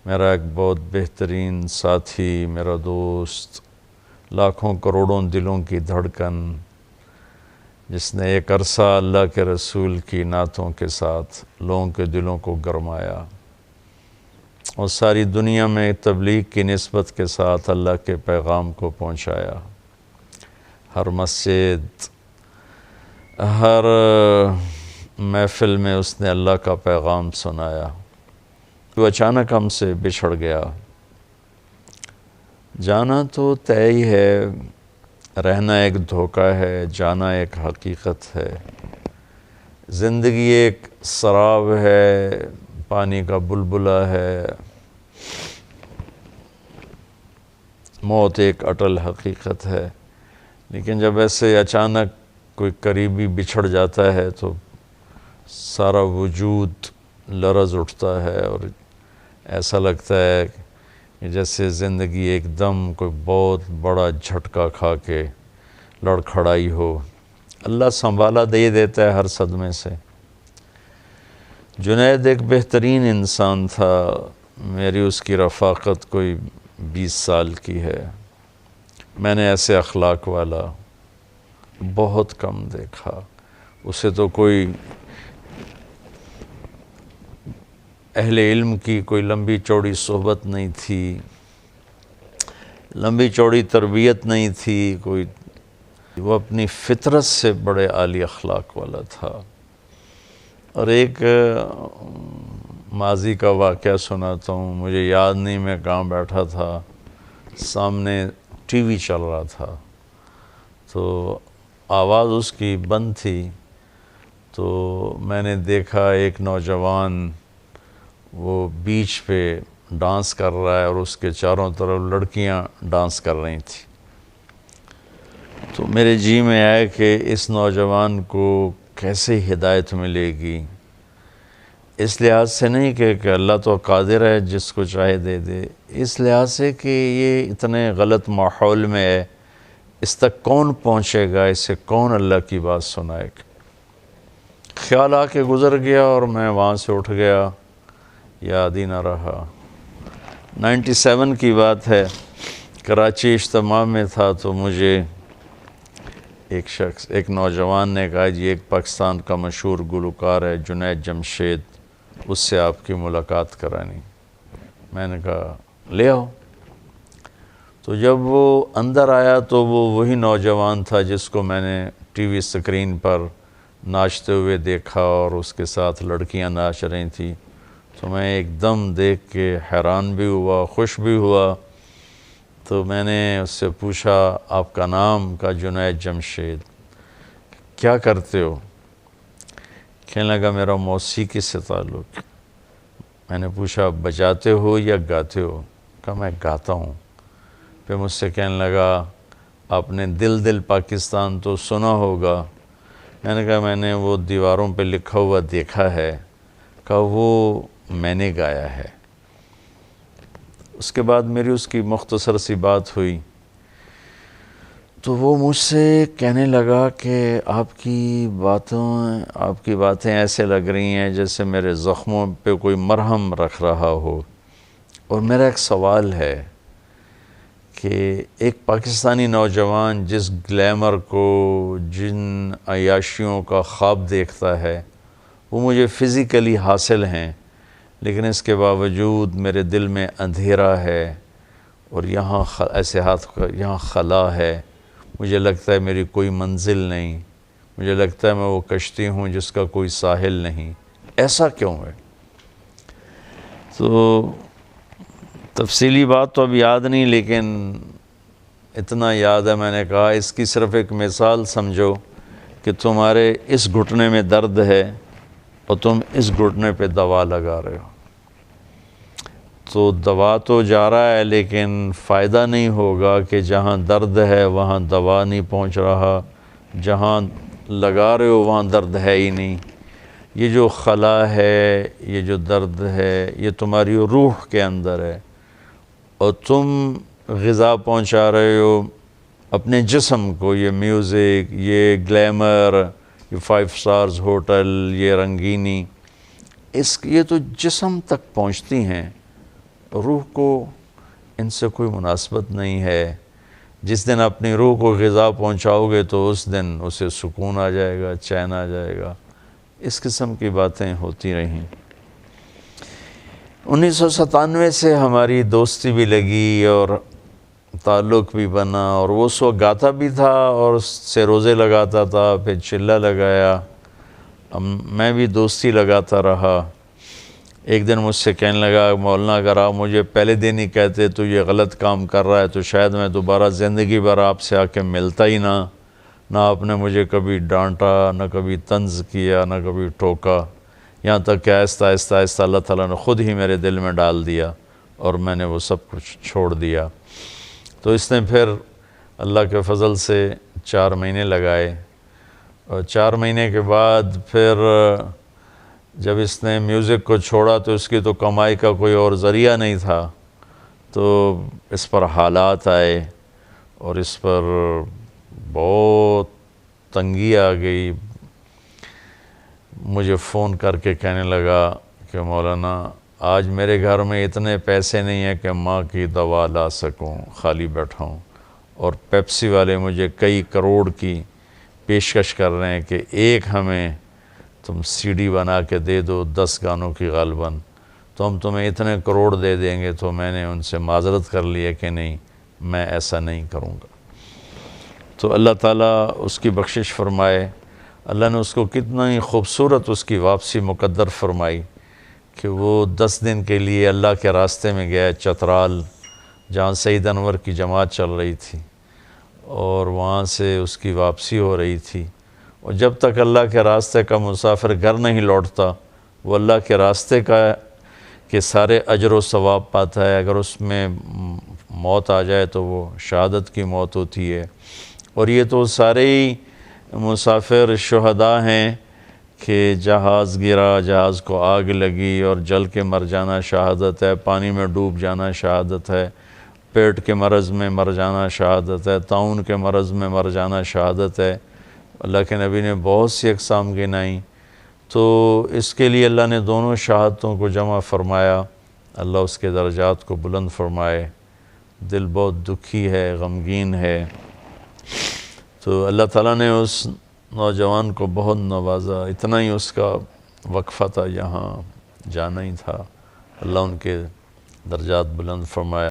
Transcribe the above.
میرا ایک بہت بہترین ساتھی، میرا دوست، لاکھوں کروڑوں دلوں کی دھڑکن، جس نے ایک عرصہ اللہ کے رسول کی نعتوں کے ساتھ لوگوں کے دلوں کو گرمایا اور ساری دنیا میں تبلیغ کی نسبت کے ساتھ اللہ کے پیغام کو پہنچایا۔ ہر مسجد، ہر محفل میں اس نے اللہ کا پیغام سنایا۔ وہ اچانک ہم سے بچھڑ گیا۔ جانا تو طے ہی ہے، رہنا ایک دھوکہ ہے، جانا ایک حقیقت ہے۔ زندگی ایک سراب ہے، پانی کا بلبلہ ہے، موت ایک اٹل حقیقت ہے۔ لیکن جب ایسے اچانک کوئی قریبی بچھڑ جاتا ہے تو سارا وجود لرز اٹھتا ہے اور ایسا لگتا ہے کہ جیسے زندگی ایک دم کوئی بہت بڑا جھٹکا کھا کے لڑکھڑائی ہو۔ اللہ سنبھالا دے دیتا ہے ہر صدمے سے۔ جنید ایک بہترین انسان تھا، میری اس کی رفاقت کوئی 20 سال کی ہے۔ میں نے ایسے اخلاق والا بہت کم دیکھا۔ اسے تو کوئی اہل علم کی کوئی لمبی چوڑی صحبت نہیں تھی، لمبی چوڑی تربیت نہیں تھی کوئی، وہ اپنی فطرت سے بڑے عالی اخلاق والا تھا۔ اور ایک ماضی کا واقعہ سناتا ہوں، مجھے یاد نہیں میں کہاں بیٹھا تھا، سامنے ٹی وی چل رہا تھا تو آواز اس کی بند تھی، تو میں نے دیکھا ایک نوجوان وہ بیچ پہ ڈانس کر رہا ہے اور اس کے چاروں طرف لڑکیاں ڈانس کر رہی تھیں۔ تو میرے جی میں آیا کہ اس نوجوان کو کیسے ہدایت ملے گی، اس لحاظ سے نہیں کہ اللہ تو قادر ہے جس کو چاہے دے دے، اس لحاظ سے کہ یہ اتنے غلط ماحول میں ہے، اس تک کون پہنچے گا، اسے کون اللہ کی بات سنائے گا۔ خیال آ کے گزر گیا اور میں وہاں سے اٹھ گیا، یاد ہی نہ رہا۔ 97 کی بات ہے، کراچی اجتماع میں تھا تو مجھے ایک نوجوان نے کہا جی ایک پاکستان کا مشہور گلوکار ہے جنید جمشید، اس سے آپ کی ملاقات کرانی۔ میں نے کہا لے آؤ۔ تو جب وہ اندر آیا تو وہ وہی نوجوان تھا جس کو میں نے ٹی وی اسکرین پر ناچتے ہوئے دیکھا اور اس کے ساتھ لڑکیاں ناچ رہی تھیں۔ تو میں ایک دم دیکھ کے حیران بھی ہوا، خوش بھی ہوا۔ تو میں نے اس سے پوچھا آپ کا نام؟ کا جنید جمشید۔ کیا کرتے ہو؟ کہنے لگا میرا موسیقی سے تعلق۔ میں نے پوچھا بجاتے ہو یا گاتے ہو؟ کہا میں گاتا ہوں۔ پھر مجھ سے کہنے لگا آپ نے دل دل پاکستان تو سنا ہوگا۔ میں نے کہا میں نے وہ دیواروں پہ لکھا ہوا دیکھا ہے۔ کہا وہ میں نے گایا ہے۔ اس کے بعد میری اس کی مختصر سی بات ہوئی تو وہ مجھ سے کہنے لگا کہ آپ کی باتیں ایسے لگ رہی ہیں جیسے میرے زخموں پہ کوئی مرہم رکھ رہا ہو۔ اور میرا ایک سوال ہے کہ ایک پاکستانی نوجوان جس گلیمر کو، جن عیاشیوں کا خواب دیکھتا ہے وہ مجھے فزیکلی حاصل ہیں، لیکن اس کے باوجود میرے دل میں اندھیرا ہے اور یہاں ایسے یہاں خلا ہے، مجھے لگتا ہے میری کوئی منزل نہیں، مجھے لگتا ہے میں وہ کشتی ہوں جس کا کوئی ساحل نہیں۔ ایسا کیوں ہے؟ تو تفصیلی بات تو اب یاد نہیں، لیکن اتنا یاد ہے میں نے کہا اس کی صرف ایک مثال سمجھو کہ تمہارے اس گھٹنے میں درد ہے اور تم اس گھٹنے پہ دوا لگا رہے ہو، تو دوا تو جا رہا ہے لیکن فائدہ نہیں ہوگا کہ جہاں درد ہے وہاں دوا نہیں پہنچ رہا، جہاں لگا رہے ہو وہاں درد ہے ہی نہیں۔ یہ جو خلا ہے، یہ جو درد ہے، یہ تمہاری روح کے اندر ہے اور تم غذا پہنچا رہے ہو اپنے جسم کو، یہ میوزک، یہ گلیمر، یہ 5 سٹارز ہوٹل، یہ رنگینی، یہ تو جسم تک پہنچتی ہیں روح کو ان سے کوئی مناسبت نہیں ہے. جس دن اپنی روح کو غذا پہنچاؤ گے تو اس دن اسے سکون آ جائے گا، چین آ جائے گا. اس قسم کی باتیں ہوتی رہیں. 1997 سے ہماری دوستی بھی لگی اور تعلق بھی بنا، اور وہ اس وقت گاتا بھی تھا اور اس سے روزے لگاتا تھا، پھر چلہ لگایا. میں بھی دوستی لگاتا رہا. ایک دن مجھ سے کہنے لگا مولانا اگر آپ مجھے پہلے دن ہی کہتے تو یہ غلط کام کر رہا ہے تو شاید میں دوبارہ زندگی بھر آپ سے آ کے ملتا ہی نہ آپ نے مجھے کبھی ڈانٹا، نہ کبھی طنز کیا، نہ کبھی ٹوکا. یہاں تک کہ آہستہ آہستہ آہستہ اللہ تعالیٰ نے خود ہی میرے دل میں ڈال دیا اور میں نے وہ سب کچھ چھوڑ دیا. تو اس نے پھر اللہ کے فضل سے 4 مہینے لگائے، اور 4 مہینے کے بعد پھر جب اس نے میوزک کو چھوڑا تو اس کی تو کمائی کا کوئی اور ذریعہ نہیں تھا. تو اس پر حالات آئے اور اس پر بہت تنگی آ گئی. مجھے فون کر کے کہنے لگا کہ مولانا آج میرے گھر میں اتنے پیسے نہیں ہیں کہ ماں کی دوا لا سکوں، خالی بیٹھا ہوں. اور پیپسی والے مجھے کئی کروڑ کی پیشکش کر رہے ہیں کہ ایک ہمیں تم سی ڈی بنا کے دے دو 10 گانوں کی غالباً تو ہم تمہیں اتنے کروڑ دے دیں گے. تو میں نے ان سے معذرت کر لی ہے کہ نہیں، میں ایسا نہیں کروں گا. تو اللہ تعالیٰ اس کی بخشش فرمائے. اللہ نے اس کو کتنا ہی خوبصورت اس کی واپسی مقدر فرمائی کہ وہ 10 دن کے لیے اللہ کے راستے میں گیا چترال، جہاں سید انور کی جماعت چل رہی تھی، اور وہاں سے اس کی واپسی ہو رہی تھی. اور جب تک اللہ کے راستے کا مسافر گھر نہیں لوٹتا وہ اللہ کے راستے کے سارے اجر و ثواب پاتا ہے. اگر اس میں موت آ جائے تو وہ شہادت کی موت ہوتی ہے. اور یہ تو سارے ہی مسافر شہداء ہیں کہ جہاز گرا، جہاز کو آگ لگی اور جل کے مر جانا شہادت ہے، پانی میں ڈوب جانا شہادت ہے، پیٹ کے مرض میں مر جانا شہادت ہے، طاعون کے مرض میں مر جانا شہادت ہے. اللہ کے نبی نے بہت سی اقسام گنائیں. تو اس کے لیے اللہ نے دونوں شہادتوں کو جمع فرمایا. اللہ اس کے درجات کو بلند فرمائے. دل بہت دکھی ہے، غمگین ہے. تو اللہ تعالیٰ نے اس نوجوان کو بہت نوازا. اتنا ہی اس کا وقفہ تھا، یہاں جانا ہی تھا. اللہ ان کے درجات بلند فرمائے.